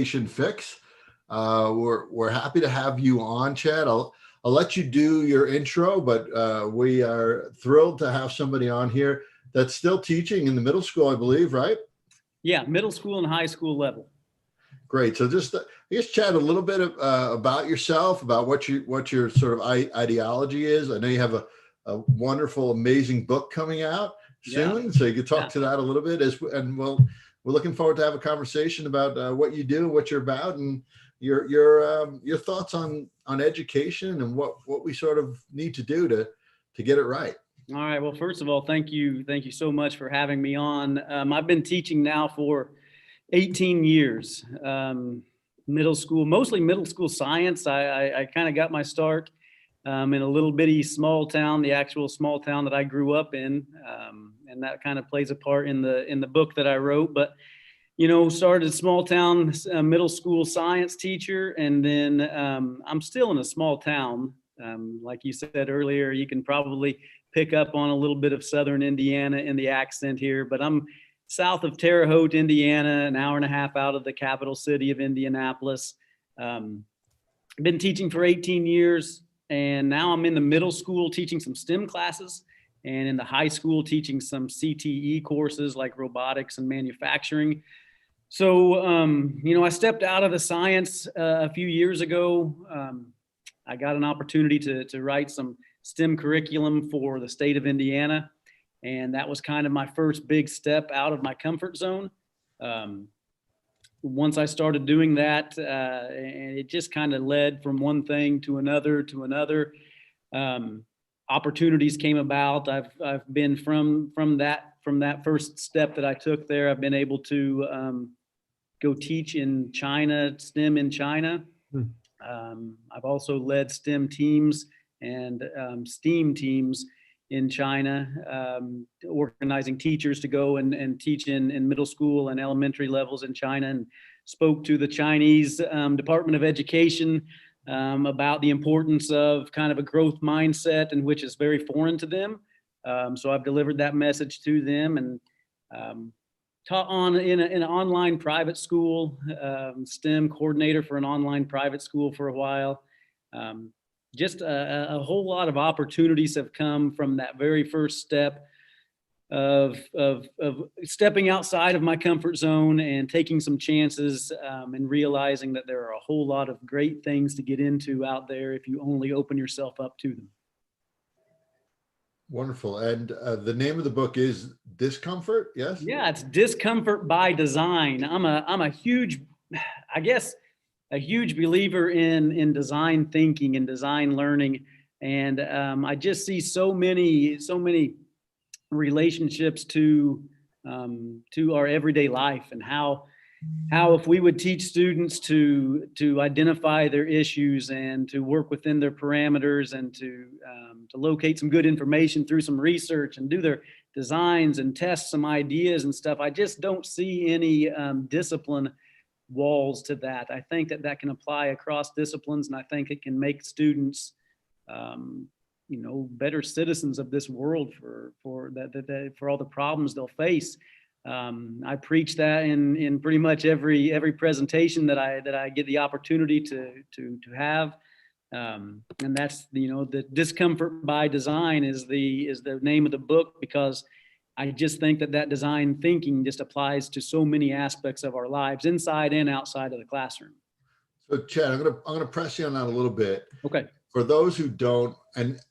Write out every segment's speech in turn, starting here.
Fix. We're happy to have you on, Chad. I'll let you do your intro, but we are thrilled to have somebody on here that's still teaching in the middle school, I believe, right? Yeah, middle school and high school level. Great. So just I guess chat a little bit about yourself, about what your sort of ideology is. I know you have a wonderful, amazing book coming out soon, so you could talk to that a little bit. And we're looking forward to have a conversation about what you do, what you're about, and your thoughts on education and what we sort of need to do to get it right. All right. Well, first of all, thank you so much for having me on. I've been teaching now for 18 years, mostly middle school science. I kind of got my start in a little bitty small town, the actual small town that I grew up in, and that kind of plays a part in the book that I wrote. But started small town middle school science teacher, and then I'm still in a small town. Like you said earlier, you can probably pick up on a little bit of Southern Indiana in the accent here, but I'm south of Terre Haute, Indiana, an hour and a half out of the capital city of Indianapolis. Been teaching for 18 years, and now I'm in the middle school teaching some STEM classes, and in the high school teaching some CTE courses like robotics and manufacturing. So, I stepped out of the science a few years ago. I got an opportunity to write some STEM curriculum for the state of Indiana. And that was kind of my first big step out of my comfort zone. Once I started doing that, and it just kind of led from one thing to another. Opportunities came about. I've been from that first step that I took there. I've been able to go teach in China, STEM in China. I've also led STEM teams and STEAM teams in China, organizing teachers to go and teach in middle school and elementary levels in China, and spoke to the Chinese Department of Education about the importance of kind of a growth mindset, and which is very foreign to them. So I've delivered that message to them, and taught in an online private school, STEM coordinator for an online private school for a while. Just a whole lot of opportunities have come from that very first step of stepping outside of my comfort zone and taking some chances, and realizing that there are a whole lot of great things to get into out there if you only open yourself up to them. Wonderful. And the name of the book is Discomfort, yes? Yeah, it's Discomfort by Design. I'm a huge, I guess, a huge believer in design thinking and design learning. And I just see so many relationships to our everyday life, and how if we would teach students to identify their issues and to work within their parameters, and to locate some good information through some research and do their designs and test some ideas and stuff. I just don't see any discipline walls to that. I think that can apply across disciplines, and I think it can make students, better citizens of this world for all the problems they'll face. I preach that in pretty much every presentation that I get the opportunity to have, and that's the Discomfort by Design is the name of the book, because I just think that design thinking just applies to so many aspects of our lives, inside and outside of the classroom. So, Chad, I'm gonna press you on that a little bit. Okay. For those who don't, and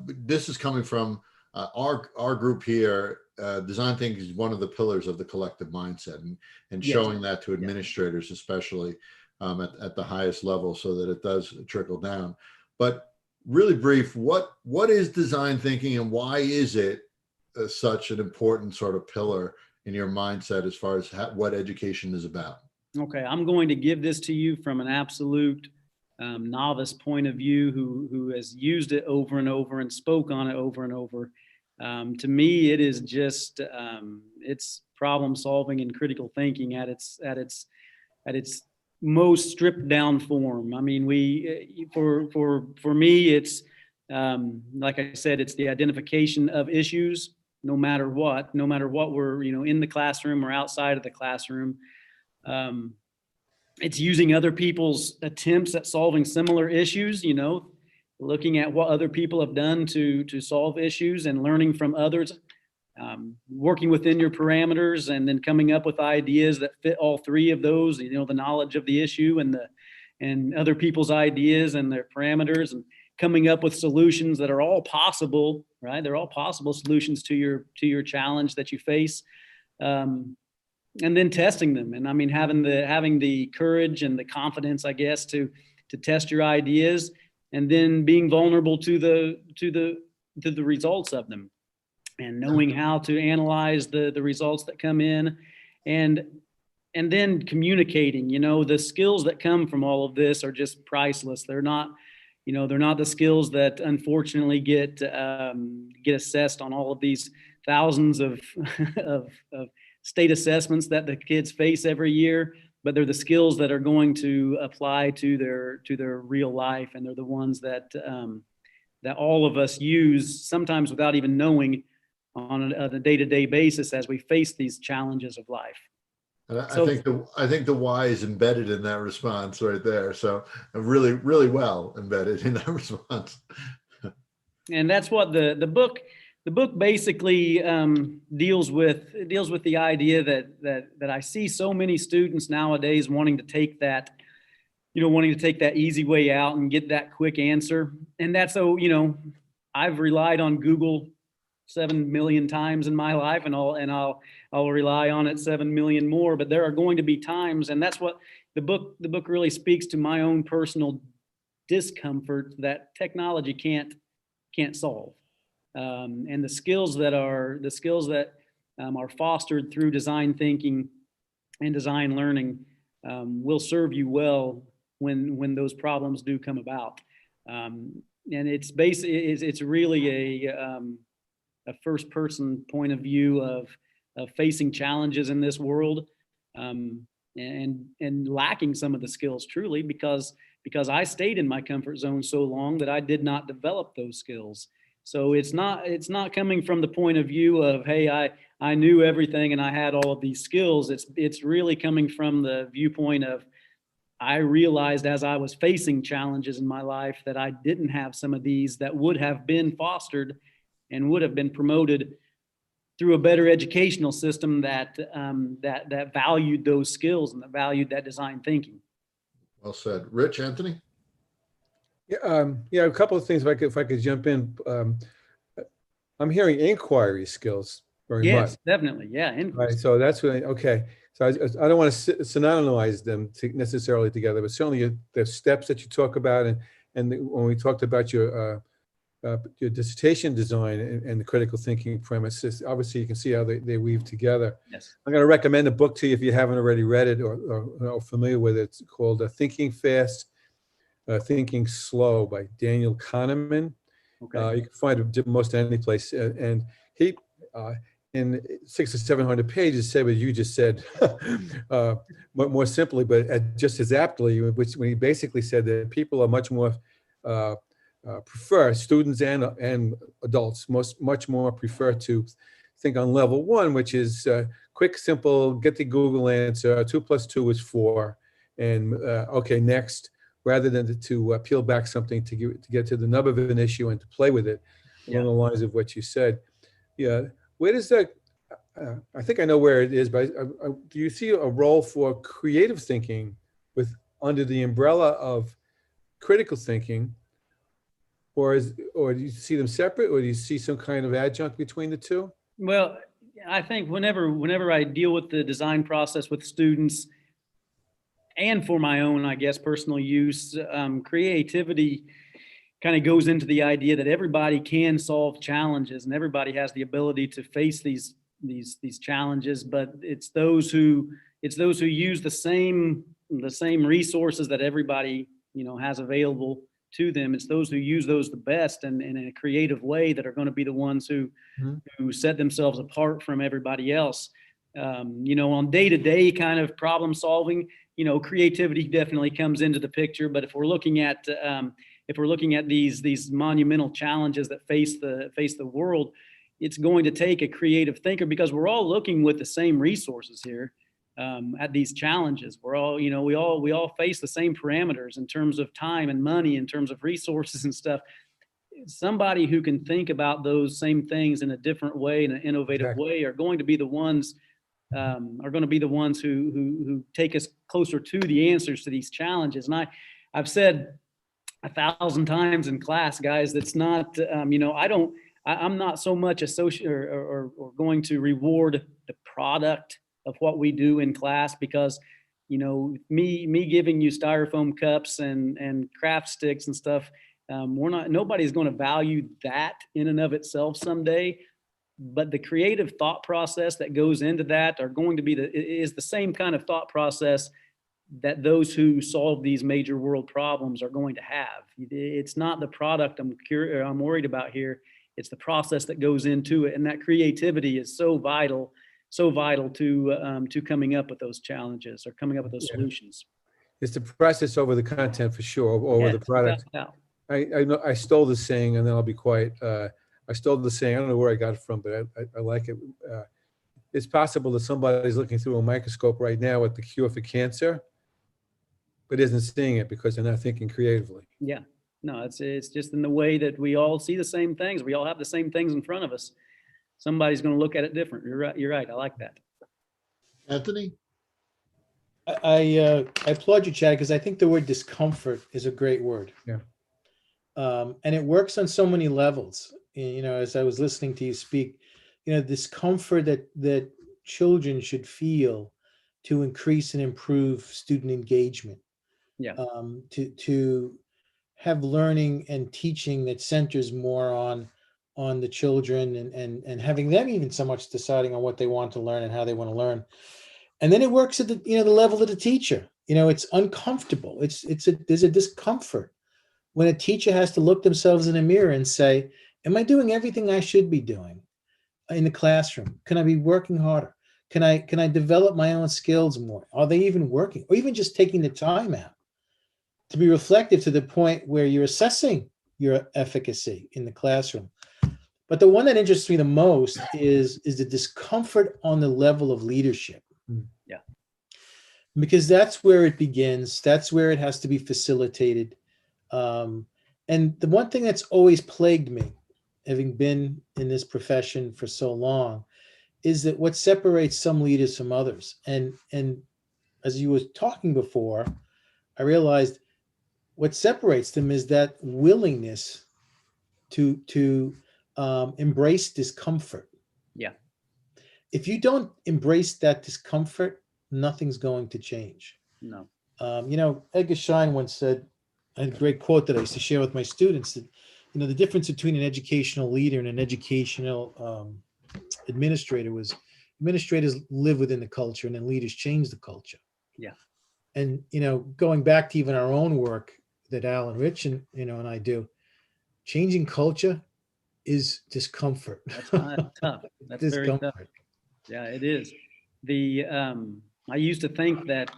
this is coming from our group here. Design thinking is one of the pillars of the collective mindset, and showing that to administrators, especially at the highest level, so that it does trickle down. But really brief, what is design thinking, and why is it such an important sort of pillar in your mindset as far as what education is about? Okay, I'm going to give this to you from an absolute novice point of view, who has used it over and over and spoke on it over and over. To me, it is just it's problem solving and critical thinking at its most stripped down form. I mean, for me, it's like I said, it's the identification of issues, no matter what we're in the classroom or outside of the classroom. It's using other people's attempts at solving similar issues, looking at what other people have done to solve issues and learning from others, working within your parameters, and then coming up with ideas that fit all three of those, the knowledge of the issue and other people's ideas and their parameters, and coming up with solutions that are all possible, right? They're all possible solutions to your challenge that you face. And then testing them. And I mean, having the courage and the confidence, I guess, to test your ideas, and then being vulnerable to the results of them, and knowing how to analyze the results that come in, and then communicating. The skills that come from all of this are just priceless. They're not the skills that unfortunately get assessed on all of these thousands of state assessments that the kids face every year, but they're the skills that are going to apply to their real life, and they're the ones that all of us use, sometimes without even knowing, on a day-to-day basis as we face these challenges of life. And I think the why is embedded in that response right there. So really, really well embedded in that response. And that's what the book basically deals with the idea that I see so many students nowadays wanting to take that easy way out and get that quick answer. And that's I've relied on Google 7 million times in my life, and I'll rely on it 7 million more. But there are going to be times, and that's what the book really speaks to, my own personal discomfort that technology can't solve. And the skills that are fostered through design thinking and design learning will serve you well when those problems do come about. And it's really a first person point of view of facing challenges in this world, and lacking some of the skills truly because I stayed in my comfort zone so long that I did not develop those skills. So it's not coming from the point of view of, hey, I knew everything and I had all of these skills. It's really coming from the viewpoint of, I realized as I was facing challenges in my life that I didn't have some of these that would have been fostered and would have been promoted through a better educational system that valued those skills and that valued that design thinking. Well said. Rich, Anthony? Yeah, a couple of things if I could jump in. I'm hearing inquiry skills very much. Yes, definitely. Yeah. Right. So that's really okay. So I don't want to synonymize them necessarily together, but certainly the steps that you talk about, and when we talked about your dissertation design and the critical thinking premises, obviously you can see how they weave together. Yes. I'm going to recommend a book to you if you haven't already read it or familiar with it. It's called Thinking Fast, Thinking Slow by Daniel Kahneman. Okay. You can find it most any place. And he, in 600 or 700 pages, said what you just said, more simply, but just as aptly, when he basically said that people are much more prefer, students and adults, much more prefer to think on level one, which is quick, simple, get the Google answer, 2 + 2 is 4, and okay, next, rather than to peel back something to get to the nub of an issue and to play with it, along the lines of what you said. Yeah, where does that, I think I know where it is, but do you see a role for creative thinking under the umbrella of critical thinking? Or do you see them separate, or do you see some kind of adjunct between the two? Well, I think whenever I deal with the design process with students, and for my own, I guess, personal use, creativity kind of goes into the idea that everybody can solve challenges and everybody has the ability to face these challenges, but it's those who use the same resources that everybody has available to them. It's those who use those the best and in a creative way that are going to be the ones who set themselves apart from everybody else. On day-to-day kind of problem solving, creativity definitely comes into the picture. But if we're looking at these monumental challenges that face the world, it's going to take a creative thinker, because we're all looking with the same resources here. at these challenges. We're all, you know, we all face the same parameters in terms of time and money, in terms of resources and stuff. Somebody who can think about those same things in a different way, in an innovative Exactly. way, are going to be the ones who take us closer to the answers to these challenges. And I've said 1,000 times in class, guys, that's not, you know, I'm not so much associated or going to reward the product of what we do in class, because, you know, me giving you styrofoam cups and craft sticks and stuff, nobody's going to value that in and of itself someday. But the creative thought process that goes into that is the same kind of thought process that those who solve these major world problems are going to have. It's not the product I'm worried about here. It's the process that goes into it, and that creativity is so vital to coming up with those challenges or coming up with those solutions. It's the process over the content for sure, over the product. I know I stole the saying, and then I'll be quiet. I stole the saying. I don't know where I got it from, but I like it. It's possible that somebody's looking through a microscope right now at the cure for cancer, but isn't seeing it because they're not thinking creatively. Yeah, no, it's just in the way that we all see the same things. We all have the same things in front of us. Somebody's going to look at it different. You're right. You're right. I like that. Anthony? I applaud you, Chad, because I think the word discomfort is a great word. Yeah. And it works on so many levels. You know, as I was listening to you speak, you know, discomfort that children should feel to increase and improve student engagement. Yeah. To have learning and teaching that centers more on the children and having them even so much deciding on what they want to learn and how they want to learn. And then it works at the, you know, the level of the teacher. You know, it's uncomfortable. There's a discomfort when a teacher has to look themselves in a mirror and say, am I doing everything I should be doing in the classroom? Can I be working harder? Can I develop my own skills more? Are they even working? Or even just taking the time out to be reflective to the point where you're assessing your efficacy in the classroom. But the one that interests me the most is the discomfort on the level of leadership. Yeah. Because that's where it begins. That's where it has to be facilitated. And the one thing that's always plagued me, having been in this profession for so long, is that what separates some leaders from others. And as you were talking before, I realized what separates them is that willingness to embrace discomfort. Yeah. If you don't embrace that discomfort, nothing's going to change. No. You know, Edgar Schein once said, I had a great quote that I used to share with my students, that, you know, the difference between an educational leader and an educational administrator was administrators live within the culture and then leaders change the culture. Yeah. And, you know, going back to even our own work that Al and Rich and, you know, and I do, changing culture is discomfort. That's tough. That's very tough. Discomfort. Yeah, it is. I used to think that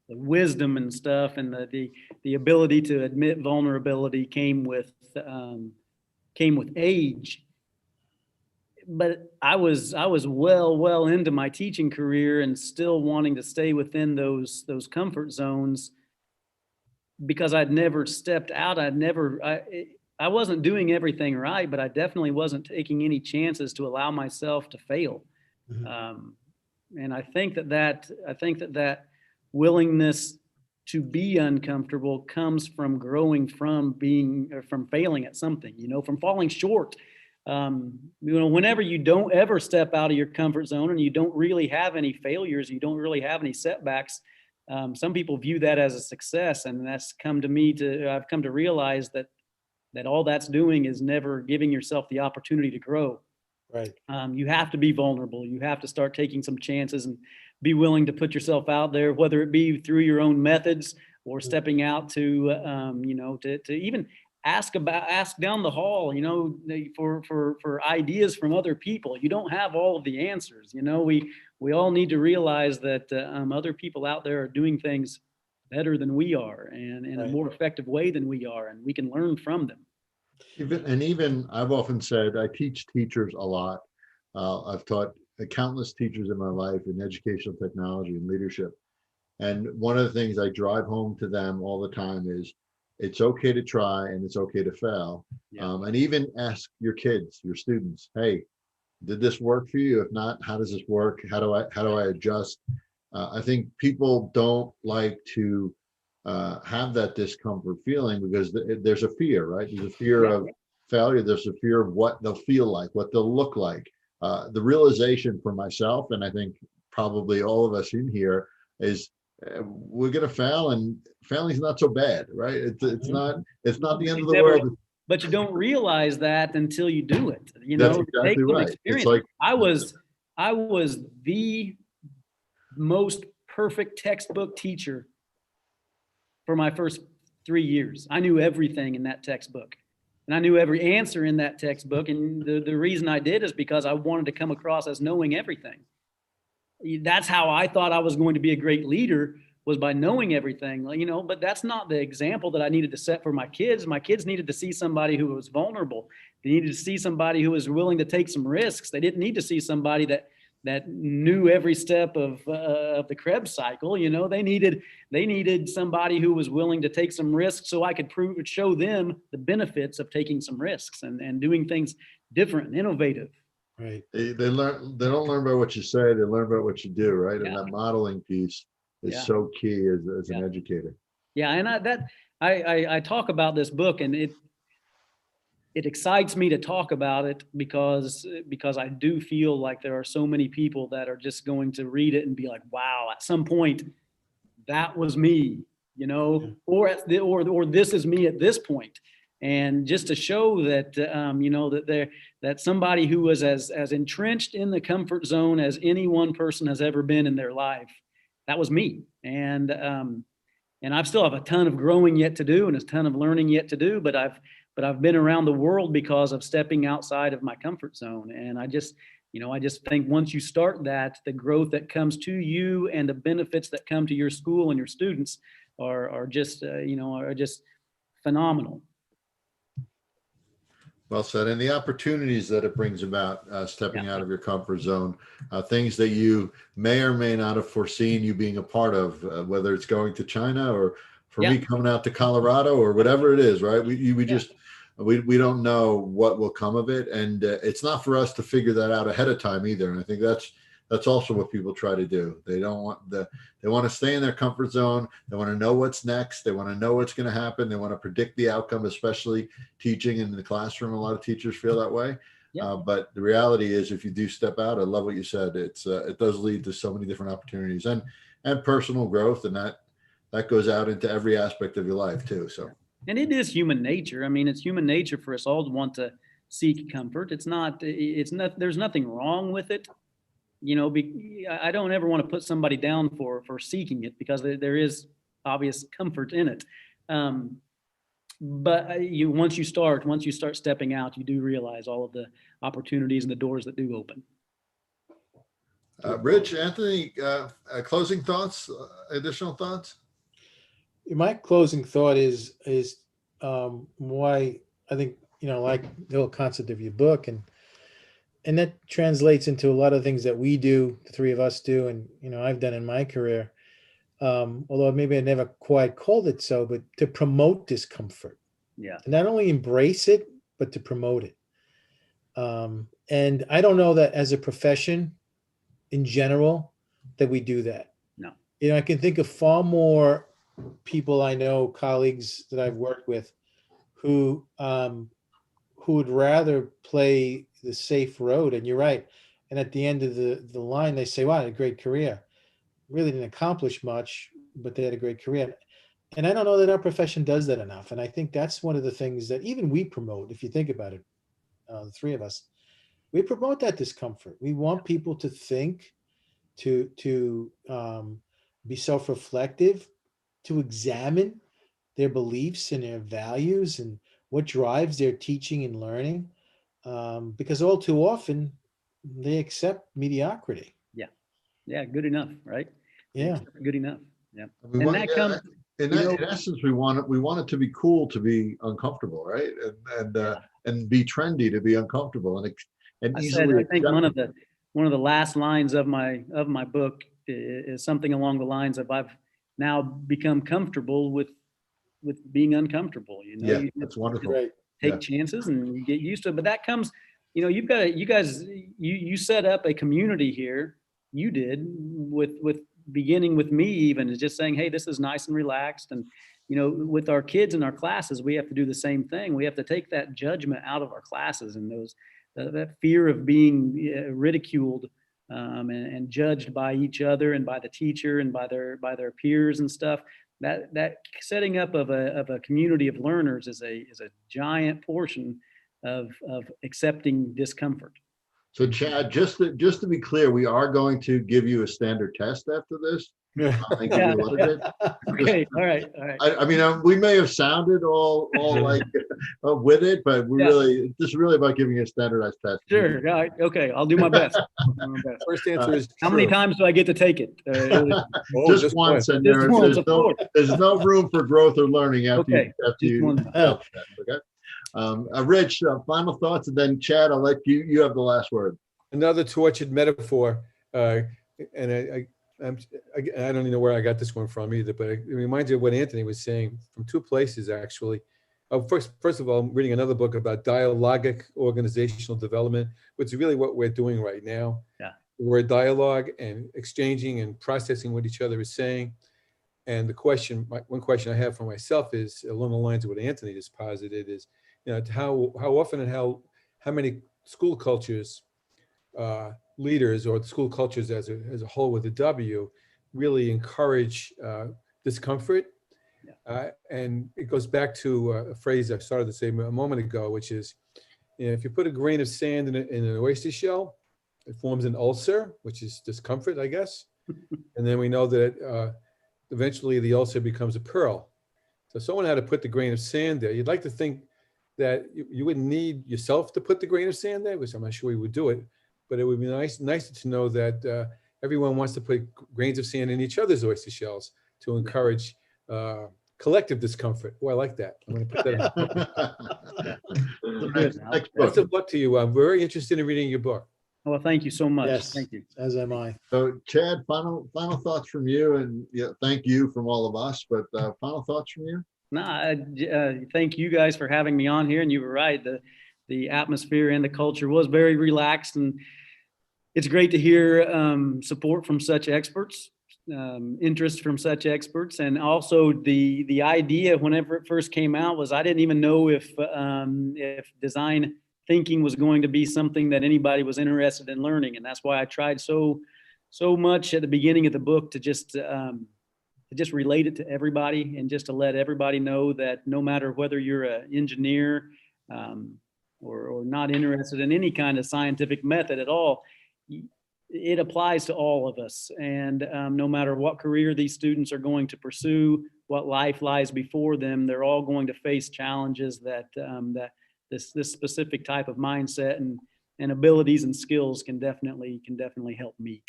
the wisdom and stuff and the ability to admit vulnerability came with age. But I was well into my teaching career and still wanting to stay within those comfort zones because I'd never stepped out. I wasn't doing everything right, but I definitely wasn't taking any chances to allow myself to fail. Mm-hmm. And I think that willingness to be uncomfortable comes from growing from failing at something, you know, from falling short. You know, whenever you don't ever step out of your comfort zone and you don't really have any failures, you don't really have any setbacks. Some people view that as a success, and I've come to realize that all that's doing is never giving yourself the opportunity to grow. Right. You have to be vulnerable. You have to start taking some chances and be willing to put yourself out there, whether it be through your own methods or stepping out to, you know, to even ask down the hall, you know, for ideas from other people. You don't have all of the answers. You know, we all need to realize that other people out there are doing things better than we are and in a more effective way than we are, and we can learn from them. Even I've often said, I teach teachers a lot. I've taught countless teachers in my life in educational technology and leadership. And one of the things I drive home to them all the time is it's okay to try and it's okay to fail. Yeah. And even ask your kids, your students, hey, did this work for you? If not, how does this work? How do I adjust? I think people don't like to have that discomfort feeling because there's a fear, right? There's a fear of failure. There's a fear of what they'll feel like, what they'll look like. The realization for myself, and I think probably all of us in here, is we're going to fail, and failing's not so bad, right? It's not the end of the world. But you don't realize that until you do it. You That's know, exactly take some right. experience. It's like I was the most perfect textbook teacher for my first 3 years. I knew everything in that textbook, and I knew every answer in that textbook. And the reason I did is because I wanted to come across as knowing everything. That's how I thought I was going to be a great leader, was by knowing everything, you know, but that's not the example that I needed to set for my kids. My kids needed to see somebody who was vulnerable. They needed to see somebody who was willing to take some risks. They didn't need to see somebody that knew every step of the Krebs cycle. You know, they needed somebody who was willing to take some risks, so I could show them the benefits of taking some risks and doing things different and innovative. Right. they don't learn by what you say, they learn by what you do, right? And that modeling piece is so key as an educator. Yeah, and I talk about this book, and it excites me to talk about it because I do feel like there are so many people that are just going to read it and be like, wow, at some point that was me, you know, or this is me at this point. And just to show that, you know, that somebody who was as entrenched in the comfort zone as any one person has ever been in their life, that was me. And I still have a ton of growing yet to do and a ton of learning yet to do, but I've been around the world because of stepping outside of my comfort zone. And I just think once you start that, the growth that comes to you and the benefits that come to your school and your students are just phenomenal. Well said. And the opportunities that it brings about, stepping out of your comfort zone, things that you may or may not have foreseen you being a part of, whether it's going to China or for me coming out to Colorado or whatever it is, right? We don't know what will come of it. And it's not for us to figure that out ahead of time either. And I think that's also what people try to do. They want to stay in their comfort zone. They want to know what's next. They want to know what's going to happen. They want to predict the outcome, especially teaching in the classroom. A lot of teachers feel that way. But the reality is, if you do step out, I love what you said. It does lead to so many different opportunities and personal growth. And that goes out into every aspect of your life too. So. And it is human nature. I mean, it's human nature for us all to want to seek comfort. It's not, there's nothing wrong with it. You know, I don't ever want to put somebody down for seeking it, because there is obvious comfort in it. But once you start stepping out, you do realize all of the opportunities and the doors that do open. Rich, Anthony, closing thoughts, additional thoughts? My closing thought is why I think, you know, like the whole concept of your book, and that translates into a lot of things that we do, the three of us do, and, you know, I've done in my career, although maybe I never quite called it so, but to promote discomfort. Yeah. And not only embrace it, but to promote it. And I don't know that as a profession in general that we do that. No. You know, I can think of far more people I know, colleagues that I've worked with, who would rather play the safe road. And you're right. And at the end of the line, they say, wow, I had a great career. Really didn't accomplish much, but they had a great career. And I don't know that our profession does that enough. And I think that's one of the things that even we promote, if you think about it, the three of us, we promote that discomfort. We want people to think, to be self-reflective, to examine their beliefs and their values and what drives their teaching and learning, because all too often they accept mediocrity. Yeah, good enough, right? Yeah, good enough. Yeah, in essence, we want it to be cool to be uncomfortable, right? And be trendy to be uncomfortable and easily. I think one of the last lines of my book is something along the lines of, I've now become comfortable with being uncomfortable. You know, Yeah, you that's wonderful. Great. take Yeah. chances and you get used to it. But that comes, you know, you guys, you set up a community here. You did with beginning with me, even is just saying, hey, this is nice and relaxed. And, you know, with our kids in our classes, we have to do the same thing. We have to take that judgment out of our classes and those, that fear of being ridiculed and judged by each other and by the teacher and by their peers and stuff. That setting up of a community of learners is a giant portion of accepting discomfort. So Chad, just to be clear, we are going to give you a standard test after this. I give you a letter grade. Okay, all right. I mean, we may have sounded all like with it, but we Yeah. really, this is really about giving you a standardized test. Sure. All right. Okay, I'll do my best. First answer is How many true. times do I get to take it? Oh, Just once, and Just once, of course. there's no room for growth or learning after Okay, just you one. pass that, okay. Rich, final thoughts, and then Chad, I'll let you have the last word. Another tortured metaphor, and I don't even know where I got this one from either, but it reminds me of what Anthony was saying from two places, actually. First of all, I'm reading another book about dialogic organizational development, which is really what we're doing right now. Yeah. We're dialogue and exchanging and processing what each other is saying. And the question, one question I have for myself is along the lines of what Anthony just posited is, you know, how often and how many school cultures, leaders or the school cultures as a whole with a W really encourage discomfort. Yeah. And it goes back to a phrase I started to say a moment ago, which is, you know, if you put a grain of sand in an oyster shell, it forms an ulcer, which is discomfort, I guess. And then we know that eventually the ulcer becomes a pearl. So if someone had to put the grain of sand there, you'd like to think that you wouldn't need yourself to put the grain of sand there, which I'm not sure we would do it, but it would be nicer to know that everyone wants to put grains of sand in each other's oyster shells to encourage collective discomfort. Oh, I like that. I'm going to put that in. Next Best book. of luck to you. I'm very interested in reading your book. Well, thank you so much. Yes. Thank you. As am I. So Chad, final thoughts from you, and yeah, thank you from all of us, but final thoughts from you? No, thank you guys for having me on here. And you were right. The atmosphere and the culture was very relaxed, and it's great to hear support from such experts, interest from such experts. And also the idea whenever it first came out was I didn't even know if design thinking was going to be something that anybody was interested in learning. And that's why I tried so much at the beginning of the book to just relate it to everybody and just to let everybody know that no matter whether you're an engineer or not interested in any kind of scientific method at all, it applies to all of us. And no matter what career these students are going to pursue, what life lies before them, they're all going to face challenges that this specific type of mindset and abilities and skills can definitely help meet.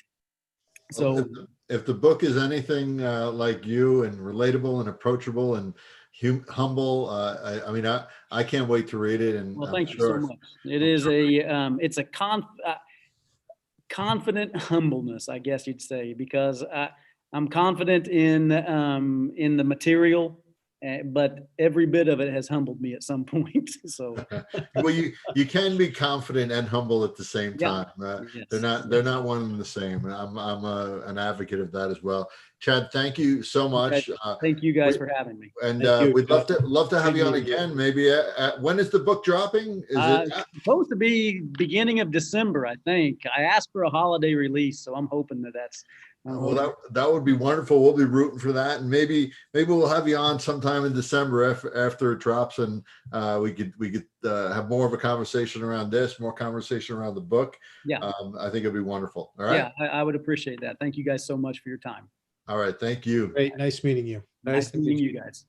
So if the book is anything like you and relatable and approachable and humble, I mean, I can't wait to read it. And well, thank you so much. It is it's a confident humbleness, I guess you'd say, because I'm confident in the material, but every bit of it has humbled me at some point. So, well, you can be confident and humble at the same time. Yes. They're not one and the same. I'm an advocate of that as well. Chad, thank you so much. Thank you guys for having me. And Thank you, we'd love to have Thank you on you. again. Maybe when is the book dropping? Is it Supposed to be beginning of December, I think. I asked for a holiday release, so I'm hoping that's. well, that would be wonderful. We'll be rooting for that, and maybe we'll have you on sometime in December after it drops, and we could have more of a conversation around this, more conversation around the book. Yeah, I think it'd be wonderful. All right. Yeah, I would appreciate that. Thank you guys so much for your time. All right. Thank you. Great. Nice meeting you. Nice meeting you guys.